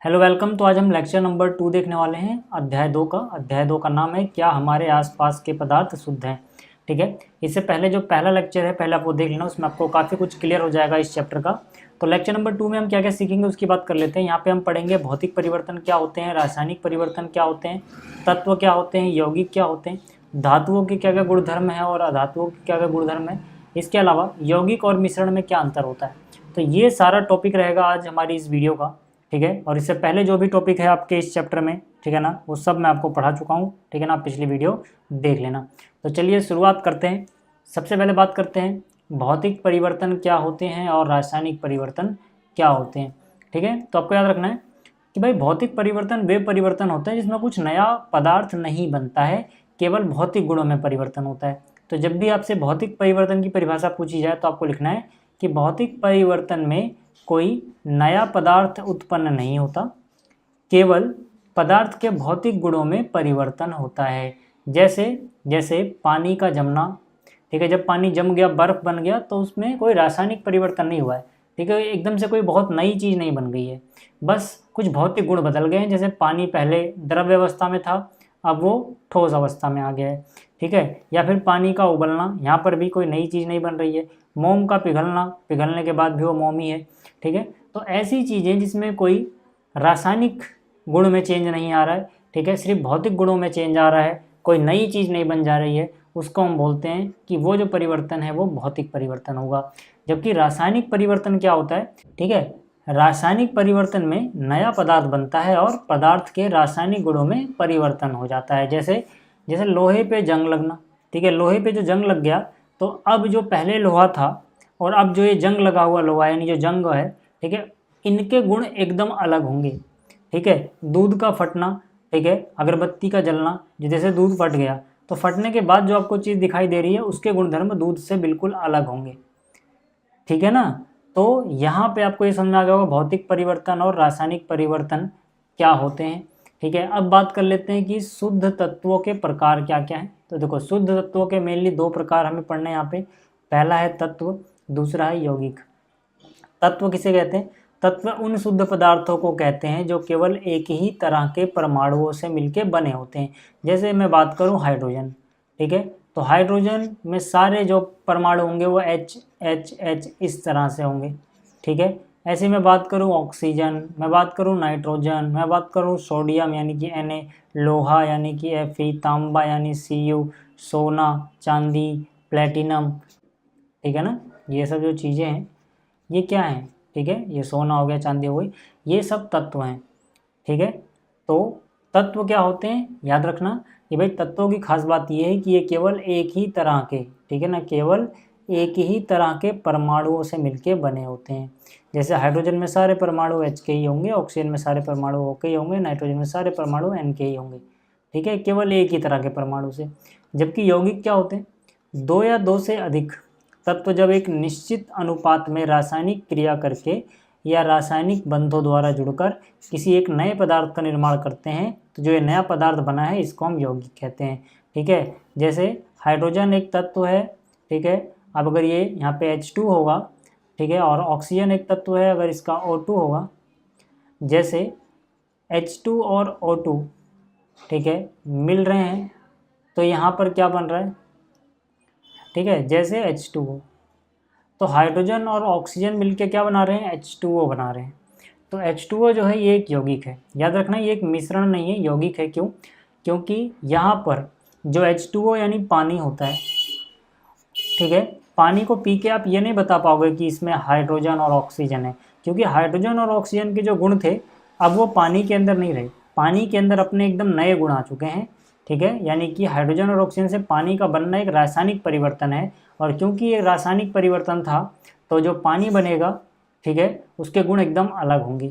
Hello welcome. तो आज हम लेक्चर नंबर 2 देखने वाले हैं अध्याय 2 का नाम है क्या हमारे आसपास के पदार्थ शुद्ध हैं। ठीक है, इससे पहले जो पहला लेक्चर है पहले आप वो देख लेना, उसमें आपको काफ़ी कुछ क्लियर हो जाएगा इस चैप्टर का। तो लेक्चर नंबर 2 में हम क्या क्या सीखेंगे उसकी बात कर लेते हैं। यहाँ पे हम पढ़ेंगे भौतिक परिवर्तन क्या होते हैं, रासायनिक परिवर्तन क्या होते हैं, तत्व क्या होते हैं, यौगिक क्या होते हैं, धातुओं के क्या क्या गुणधर्म है और अधातुओं के क्या क्या गुणधर्म है, इसके अलावा यौगिक और मिश्रण में क्या अंतर होता है। तो ये सारा टॉपिक रहेगा आज हमारी इस वीडियो का। ठीक है, और इससे पहले जो भी टॉपिक है आपके इस चैप्टर में, ठीक है ना, वो सब मैं आपको पढ़ा चुका हूँ। ठीक है ना, आप पिछली वीडियो देख लेना। तो चलिए शुरुआत करते हैं। सबसे पहले बात करते हैं भौतिक परिवर्तन क्या होते हैं और रासायनिक परिवर्तन क्या होते हैं। ठीक है, तो आपको याद रखना है कि भाई भौतिक परिवर्तन वे परिवर्तन होते हैं जिसमें कुछ नया पदार्थ नहीं बनता है, केवल भौतिक गुणों में परिवर्तन होता है। तो जब भी आपसे भौतिक परिवर्तन की परिभाषा पूछी जाए तो आपको लिखना है कि भौतिक परिवर्तन में कोई नया पदार्थ उत्पन्न नहीं होता, केवल पदार्थ के भौतिक गुणों में परिवर्तन होता है। जैसे जैसे पानी का जमना। ठीक है, जब पानी जम गया, बर्फ़ बन गया, तो उसमें कोई रासायनिक परिवर्तन नहीं हुआ है। ठीक है, एकदम से कोई बहुत नई चीज़ नहीं बन गई है, बस कुछ भौतिक गुण बदल गए हैं। जैसे पानी पहले द्रव्य अवस्था में था, अब वो ठोस अवस्था में आ गया है। ठीक है, या फिर पानी का उबलना, यहाँ पर भी कोई नई चीज़ नहीं बन रही है। मोम का पिघलना, पिघलने के बाद भी वो मोम ही है। ठीक है, तो ऐसी चीज़ें जिसमें कोई रासायनिक गुण में चेंज नहीं आ रहा है, ठीक है, सिर्फ भौतिक गुणों में चेंज आ रहा है, कोई नई चीज़ नहीं बन जा रही है, उसको हम बोलते हैं कि वो जो परिवर्तन है वो भौतिक परिवर्तन होगा। जबकि रासायनिक परिवर्तन क्या होता है, ठीक है, रासायनिक परिवर्तन में नया पदार्थ बनता है और पदार्थ के रासायनिक गुणों में परिवर्तन हो जाता है। जैसे जैसे लोहे पे जंग लगना। ठीक है, लोहे पे जो जंग लग गया तो अब जो पहले लोहा था और अब जो ये जंग लगा हुआ लोहा यानी जो जंग है, ठीक है, इनके गुण एकदम अलग होंगे। ठीक है, दूध का फटना, ठीक है, अगरबत्ती का जलना, जैसे दूध फट गया तो फटने के बाद जो आपको चीज़ दिखाई दे रही है उसके गुणधर्म दूध से बिल्कुल अलग होंगे। ठीक है ना, तो यहाँ पे आपको ये समझ आ गया होगा भौतिक परिवर्तन और रासायनिक परिवर्तन क्या होते हैं। ठीक है, अब बात कर लेते हैं कि शुद्ध तत्वों के प्रकार क्या क्या हैं। तो देखो, शुद्ध तत्वों के मेनली दो प्रकार हमें पढ़ने हैं यहाँ पे। पहला है तत्व, दूसरा है यौगिक। तत्व किसे कहते हैं? तत्व उन शुद्ध पदार्थों को कहते हैं जो केवल एक ही तरह के परमाणुओं से मिलके बने होते हैं। जैसे मैं बात करूं हाइड्रोजन, ठीक है, तो हाइड्रोजन में सारे जो परमाणु होंगे वो एच एच एच इस तरह से होंगे। ठीक है, ऐसे मैं बात करूं ऑक्सीजन, मैं बात करूं नाइट्रोजन, मैं बात करूं सोडियम यानी कि Na, लोहा यानी कि Fe, तांबा यानी Cu, सोना, चांदी, प्लेटिनम। ठीक है ना, ये सब जो चीज़ें हैं ये क्या है? ठीक है, ये सोना हो गया, चांदी हो गई, ये सब तत्व हैं। ठीक है, तो तत्व क्या होते हैं याद रखना कि भाई तत्वों की खास बात ये है कि ये केवल एक ही तरह के, ठीक है ना, केवल एक ही तरह के परमाणुओं से मिलके बने होते हैं। जैसे हाइड्रोजन में सारे परमाणु H के ही होंगे, ऑक्सीजन में सारे परमाणु O के ही होंगे, नाइट्रोजन में सारे परमाणु N के ही होंगे। ठीक है, केवल एक ही तरह के परमाणु से। जबकि यौगिक क्या होते हैं? दो या दो से अधिक तत्व जब एक निश्चित अनुपात में रासायनिक क्रिया करके या रासायनिक बंधों द्वारा जुड़कर किसी एक नए पदार्थ का निर्माण करते हैं, तो जो ये नया पदार्थ बना है इसको हम यौगिक कहते हैं। ठीक है, जैसे हाइड्रोजन एक तत्व है, ठीक है, अब अगर ये यहाँ पे H2 होगा, ठीक है, और ऑक्सीजन एक तत्व है, अगर इसका O2 होगा, जैसे H2 और O2, ठीक है, मिल रहे हैं तो यहाँ पर क्या बन रहा है? ठीक है, जैसे H2O, तो हाइड्रोजन और ऑक्सीजन मिलके क्या बना रहे हैं? H2O बना रहे हैं। तो H2O जो है ये एक यौगिक है। याद रखना ये एक मिश्रण नहीं है, यौगिक है। क्यों? क्योंकि यहाँ पर जो H2O यानी पानी होता है, ठीक है, पानी को पी के आप ये नहीं बता पाओगे कि इसमें हाइड्रोजन और ऑक्सीजन है, क्योंकि हाइड्रोजन और ऑक्सीजन के जो गुण थे अब वो पानी के अंदर नहीं रहे, पानी के अंदर अपने एकदम नए गुण आ चुके हैं। ठीक है, यानी कि हाइड्रोजन और ऑक्सीजन से पानी का बनना एक रासायनिक परिवर्तन है, और क्योंकि ये रासायनिक परिवर्तन था तो जो पानी बनेगा, ठीक है, उसके गुण एकदम अलग होंगे।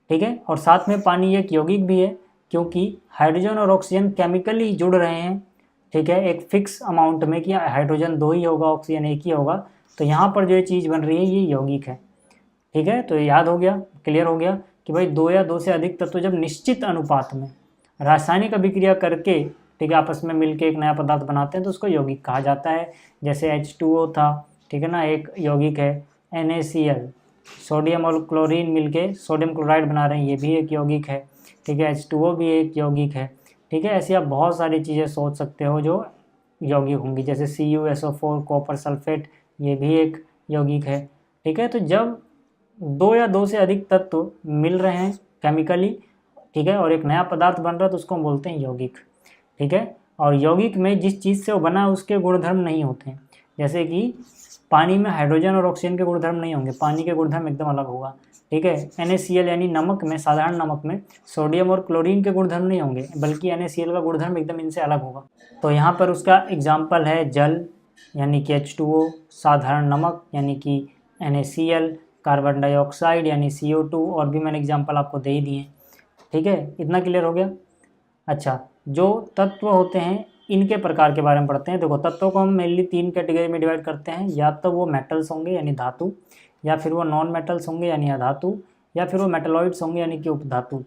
ठीक है, और साथ में पानी एक यौगिक भी है क्योंकि हाइड्रोजन और ऑक्सीजन केमिकली जुड़ रहे हैं। ठीक है, एक फिक्स अमाउंट में कि हाइड्रोजन दो ही होगा, ऑक्सीजन एक ही होगा, तो यहाँ पर जो ये चीज़ बन रही है ये यौगिक है। ठीक है, तो याद हो गया, क्लियर हो गया कि भाई दो या दो से अधिक तत्व जब निश्चित अनुपात में रासायनिक अभिक्रिया करके, ठीक है, आपस में मिलके एक नया पदार्थ बनाते हैं तो उसको यौगिक कहा जाता है। जैसे H2O था, ठीक है ना, एक यौगिक है NaCl, सोडियम और क्लोरीन मिलके सोडियम क्लोराइड बना रहे हैं, ये भी एक यौगिक है। ठीक है, H2O भी एक यौगिक है। ठीक है, ऐसी आप बहुत सारी चीज़ें सोच सकते हो जो यौगिक होंगी, जैसे CuSO4 कॉपर सल्फेट, ये भी एक यौगिक है। ठीक है, तो जब दो या दो से अधिक तत्व मिल रहे हैं केमिकली, ठीक है, और एक नया पदार्थ बन रहा है तो उसको हम बोलते हैं यौगिक। ठीक है, और यौगिक में जिस चीज़ से वो बना है उसके गुणधर्म नहीं होते हैं। जैसे कि पानी में हाइड्रोजन और ऑक्सीजन के गुणधर्म नहीं होंगे, पानी के गुणधर्म एकदम अलग होगा। ठीक है, NaCl यानी नमक में, साधारण नमक में सोडियम और क्लोरीन के गुणधर्म नहीं होंगे, बल्कि NaCl का गुणधर्म एकदम इनसे अलग होगा। तो यहाँ पर उसका एग्जाम्पल है जल यानी कि H2O, साधारण नमक यानी कि NaCl, कार्बन डाइऑक्साइड यानी CO2, और भी मैंने एग्जाम्पल आपको दे ही दिए। ठीक है, इतना क्लियर हो गया। अच्छा, जो तत्व होते हैं इनके प्रकार के बारे में पढ़ते हैं। देखो, तत्वों को हम मेनली 3 कैटेगरी में डिवाइड करते हैं, या तो वो मेटल्स होंगे यानी धातु, या फिर वो नॉन मेटल्स होंगे यानी अधातु, या फिर वो मेटलॉइड्स होंगे यानी कि उपधातु।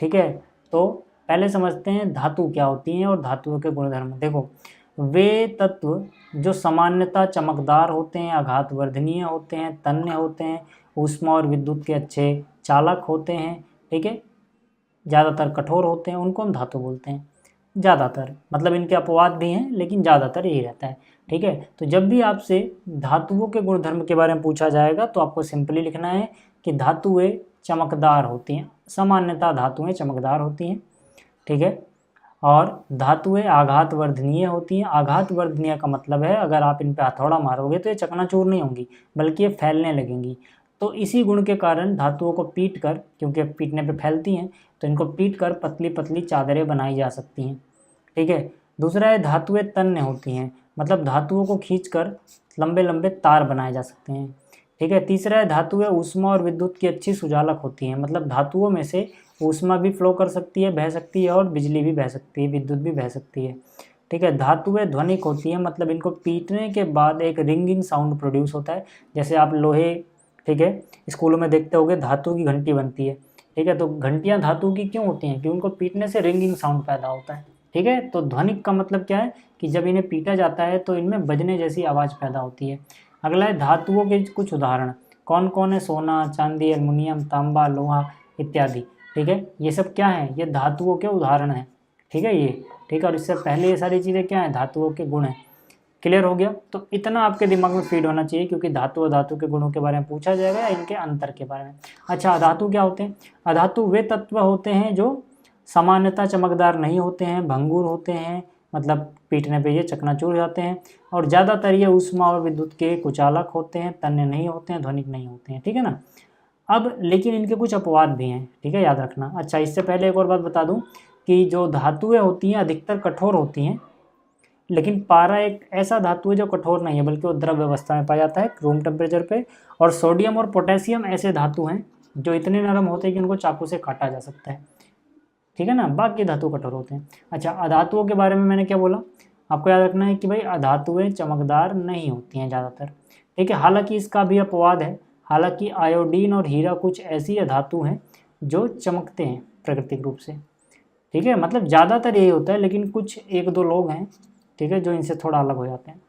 ठीक है, तो पहले समझते हैं धातु क्या होती हैं और धातुओं के गुणधर्म। देखो, वे तत्व जो सामान्यतः चमकदार होते हैं, आघातवर्धनीय होते हैं, तन्य होते हैं, ऊष्मा और विद्युत के अच्छे चालक होते हैं, ठीक है, ज़्यादातर कठोर होते हैं, उनको हम धातु बोलते हैं। ज़्यादातर मतलब इनके अपवाद भी हैं, लेकिन ज़्यादातर यही रहता है। ठीक है, तो जब भी आपसे धातुओं के गुणधर्म के बारे में पूछा जाएगा तो आपको सिंपली लिखना है कि धातुएं चमकदार होती हैं, सामान्यतः धातुएं चमकदार होती हैं। ठीक है, और धातुएं आघातवर्धनीय होती हैं। आघातवर्धनीय का मतलब है अगर आप इन पर हथौड़ा मारोगे तो ये चकनाचूर नहीं होंगी, बल्कि ये फैलने लगेंगी। तो इसी गुण के कारण धातुओं को पीट कर, क्योंकि पीटने पे फैलती हैं, तो इनको पीट कर पतली पतली चादरें बनाई जा सकती हैं। ठीक है, दूसरा है धातुएं तन्य होती हैं, मतलब धातुओं को खींचकर लंबे लंबे तार बनाए जा सकते हैं। ठीक है, तीसरा है धातुएं ऊष्मा और विद्युत की अच्छी सुचालक होती हैं, मतलब धातुओं में से ऊष्मा भी फ्लो कर सकती है, बह सकती है, और बिजली भी बह सकती है, विद्युत भी बह सकती है। ठीक है, धातुएं ध्वनिक होती हैं, मतलब इनको पीटने के बाद एक रिंगिंग साउंड प्रोड्यूस होता है। जैसे आप लोहे, ठीक है, स्कूलों में देखते होंगे धातु की घंटी बनती है। ठीक है, तो घंटियां धातु की क्यों होती हैं? कि उनको पीटने से रिंगिंग साउंड पैदा होता है। ठीक है, तो ध्वनिक का मतलब क्या है कि जब इन्हें पीटा जाता है तो इनमें बजने जैसी आवाज़ पैदा होती है। अगला है धातुओं के कुछ उदाहरण। कौन कौन है? सोना, चांदी, एल्युमिनियम, तांबा, लोहा इत्यादि। ठीक है, ये सब क्या है? ये धातुओं के उदाहरण हैं। ठीक है, ये ठीक है, और इससे पहले ये सारी चीज़ें क्या हैं? धातुओं के गुण हैं। क्लियर हो गया? तो इतना आपके दिमाग में फीड होना चाहिए, क्योंकि धातु अधातु के गुणों के बारे में पूछा जाएगा या इनके अंतर के बारे में। अच्छा, अधातु क्या होते हैं? अधातु वे तत्व होते हैं जो सामान्यतः चमकदार नहीं होते हैं, भंगुर होते हैं, मतलब पीटने पे ये चकनाचूर हो जाते हैं, और ज़्यादातर ये ऊष्मा और विद्युत के कुचालक होते हैं, तन्य नहीं होते हैं, ध्वनिक नहीं होते हैं। ठीक है ना? अब लेकिन इनके कुछ अपवाद भी हैं, ठीक है, याद रखना। अच्छा, इससे पहले एक और बात बता दूं कि जो धातुएं होती हैं अधिकतर कठोर होती हैं, लेकिन पारा एक ऐसा धातु है जो कठोर नहीं है, बल्कि वो द्रव अवस्था में पाया जाता है रूम टेम्परेचर पे। और सोडियम और पोटेशियम ऐसे धातु हैं जो इतने नरम होते हैं कि उनको चाकू से काटा जा सकता है। ठीक है ना? बाकी धातु कठोर होते हैं। अच्छा, अधातुओं के बारे में मैंने क्या बोला? आपको याद रखना है कि भाई अधातुएं चमकदार नहीं होती हैं ज़्यादातर। ठीक है, हालांकि इसका भी अपवाद है। हालांकि आयोडीन और हीरा कुछ ऐसी धातु हैं जो चमकते हैं प्राकृतिक रूप से। ठीक है, मतलब ज़्यादातर यही होता है, लेकिन कुछ एक दो लोग हैं, ठीक है, जो इनसे थोड़ा अलग हो जाते हैं।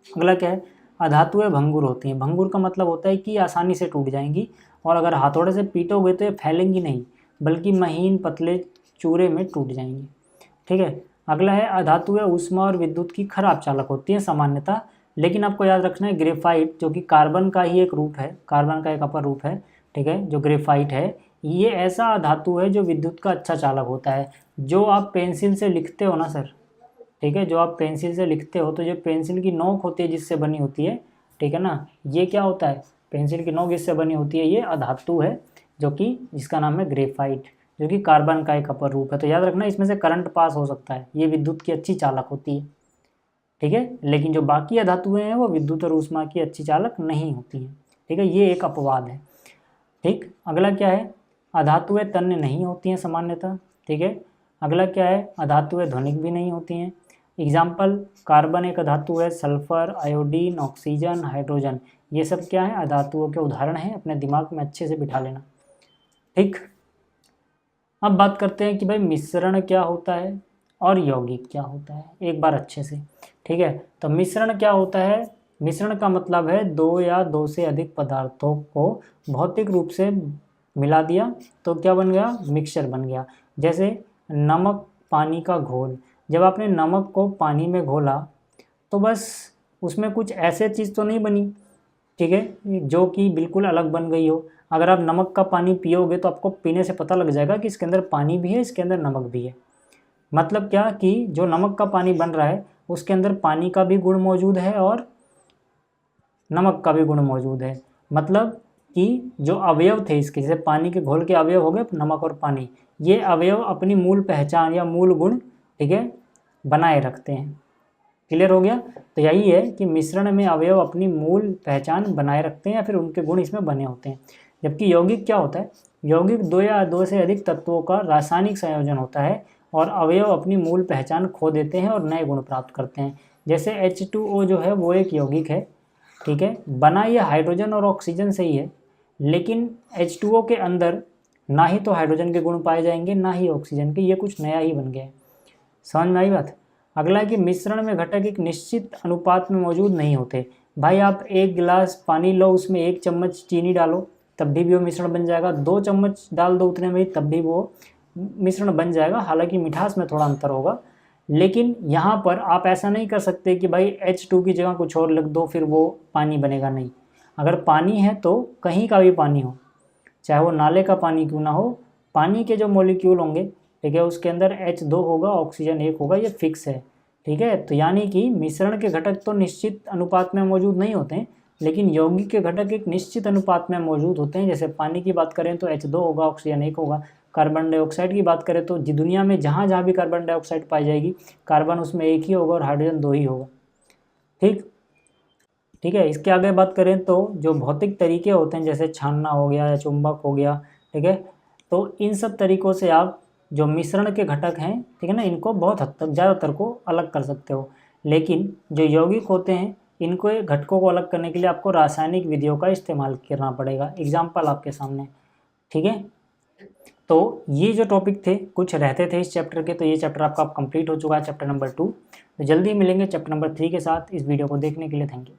अगला क्या है? अधातुएं भंगुर होती हैं। भंगुर का मतलब होता है कि आसानी से टूट जाएंगी, और अगर हथौड़े से पीटोगे तो ये फैलेंगी नहीं, बल्कि महीन पतले चूरे में टूट जाएंगी। ठीक है, अगला है अधातुएं ऊष्मा और विद्युत की खराब चालक होती हैं सामान्यतः, लेकिन आपको याद रखना है ग्रेफाइट, जो कि कार्बन का ही एक रूप है, कार्बन का एक अपर रूप है, ठीक है, जो ग्रेफाइट है, ये ऐसा धातु है जो विद्युत का अच्छा चालक होता है। जो आप पेंसिल से लिखते हो ना सर, ठीक है, जो आप पेंसिल से लिखते हो तो जो पेंसिल की नोक होती है जिससे बनी होती है, ठीक है ना, ये क्या होता है? पेंसिल की नोक जिससे बनी होती है ये अधातु है, जो कि जिसका नाम है ग्रेफाइट, जो कि कार्बन का एक अपर रूप है। तो याद रखना, इसमें से करंट पास हो सकता है, ये विद्युत की अच्छी चालक होती है। ठीक है, लेकिन जो बाकी अधातुएं हैं वो विद्युत और ऊष्मा की अच्छी चालक नहीं होती हैं। ठीक है, ये एक अपवाद है। ठीक, अगला क्या है? अधातुएं तन्य नहीं होती हैं सामान्यतः। ठीक है, अगला क्या है? अधातुएं ध्वनिक भी नहीं होती हैं। एग्जाम्पल, कार्बन एक अधातु है, सल्फर, आयोडीन, ऑक्सीजन, हाइड्रोजन, ये सब क्या है? अधातुओं के उदाहरण हैं। अपने दिमाग में अच्छे से बिठा लेना। ठीक, अब बात करते हैं कि भाई मिश्रण क्या होता है और यौगिक क्या होता है, एक बार अच्छे से। ठीक है, तो मिश्रण क्या होता है? मिश्रण का मतलब है दो या दो से अधिक पदार्थों को भौतिक रूप से मिला दिया तो क्या बन गया, मिक्सचर बन गया। जैसे नमक पानी का घोल, जब आपने नमक को पानी में घोला तो बस उसमें कुछ ऐसे चीज़ तो नहीं बनी, ठीक है, जो कि बिल्कुल अलग बन गई हो। अगर आप नमक का पानी पियोगे तो आपको पीने से पता लग जाएगा कि इसके अंदर पानी भी है, इसके अंदर नमक भी है। मतलब क्या कि जो नमक का पानी बन रहा है उसके अंदर पानी का भी गुण मौजूद है और नमक का भी गुण मौजूद है। मतलब कि जो अवयव थे इसके, जैसे पानी के घोल के अवयव हो गए नमक और पानी, ये अवयव अपनी मूल पहचान या मूल गुण, ठीक है, बनाए रखते हैं। क्लियर हो गया। तो यही है कि मिश्रण में अवयव अपनी मूल पहचान बनाए रखते हैं या फिर उनके गुण इसमें बने होते हैं। जबकि यौगिक क्या होता है, यौगिक दो या दो से अधिक तत्वों का रासायनिक संयोजन होता है और अवयव अपनी मूल पहचान खो देते हैं और नए गुण प्राप्त करते हैं। जैसे H2O जो है वो एक यौगिक है, ठीक है, बना ये हाइड्रोजन और ऑक्सीजन से ही है, लेकिन H2O के अंदर ना ही तो हाइड्रोजन के गुण पाए जाएंगे ना ही ऑक्सीजन के, ये कुछ नया ही बन गया है। समझ में आई बात। अगला है कि मिश्रण में घटक एक निश्चित अनुपात में मौजूद नहीं होते। भाई आप एक गिलास पानी लो, उसमें 1 चम्मच चीनी डालो तब भी वो मिश्रण बन जाएगा, 2 चम्मच डाल दो उतने में ही तब भी वो मिश्रण बन जाएगा। हालांकि मिठास में थोड़ा अंतर होगा, लेकिन यहाँ पर आप ऐसा नहीं कर सकते कि भाई H2 की जगह कुछ और लिख दो फिर वो पानी बनेगा। नहीं, अगर पानी है तो कहीं का भी पानी हो, चाहे वो नाले का पानी क्यों ना हो, पानी के जो मॉलिक्यूल होंगे, ठीक है, उसके अंदर H2 होगा, ऑक्सीजन 1 होगा, ये फिक्स है। ठीक है, तो यानी कि मिश्रण के घटक तो निश्चित अनुपात में मौजूद नहीं होते हैं, लेकिन यौगिक के घटक एक निश्चित अनुपात में मौजूद होते हैं। जैसे पानी की बात करें तो H2 होगा, ऑक्सीजन 1 होगा। कार्बन डाइऑक्साइड की बात करें तो दुनिया में जहाँ जहाँ भी कार्बन डाइऑक्साइड पाई जाएगी, कार्बन उसमें 1 ही होगा और हाइड्रोजन 2 ही होगा। ठीक है। इसके आगे बात करें तो जो भौतिक तरीके होते हैं, जैसे छानना हो गया या चुंबक हो गया, ठीक है, तो इन सब तरीक़ों से आप जो मिश्रण के घटक हैं, ठीक है ना, इनको बहुत हद तक ज़्यादातर को अलग कर सकते हो। लेकिन जो यौगिक होते हैं, इनको घटकों को अलग करने के लिए आपको रासायनिक विधियों का इस्तेमाल करना पड़ेगा। एग्जाम्पल आपके सामने, ठीक है। तो ये जो टॉपिक थे कुछ रहते थे इस चैप्टर के, तो ये चैप्टर आपका कंप्लीट हो चुका है, चैप्टर नंबर 2। तो जल्दी मिलेंगे चैप्टर नंबर 3 के साथ। इस वीडियो को देखने के लिए थैंक यू।